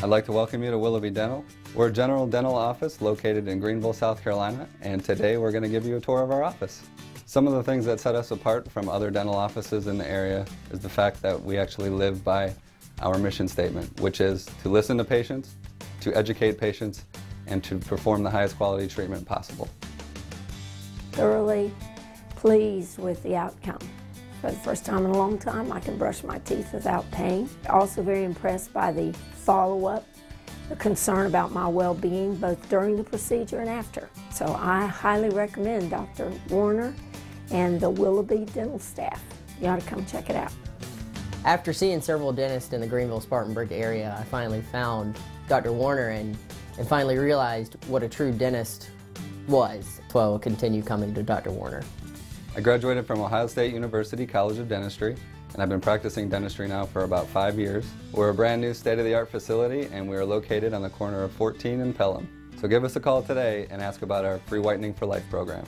I'd like to welcome you to Willoughby Dental. We're a general dental office located in Greenville, South Carolina, and today we're going to give you a tour of our office. Some of the things that set us apart from other dental offices in the area is the fact that we actually live by our mission statement, which is to listen to patients, to educate patients, and to perform the highest quality treatment possible. Thoroughly pleased with the outcome. For the first time in a long time, I can brush my teeth without pain. Also very impressed by the follow-up, the concern about my well-being both during the procedure and after. So I highly recommend Dr. Warner and the Willoughby dental staff. You ought to come check it out. After seeing several dentists in the Greenville-Spartanburg area, I finally found Dr. Warner and finally realized what a true dentist was. So I will continue coming to Dr. Warner. I graduated from Ohio State University College of Dentistry, and I've been practicing dentistry now for about 5 years. We're a brand new state-of-the-art facility, and we are located on the corner of 14 and Pelham. So give us a call today and ask about our free Whitening for Life program.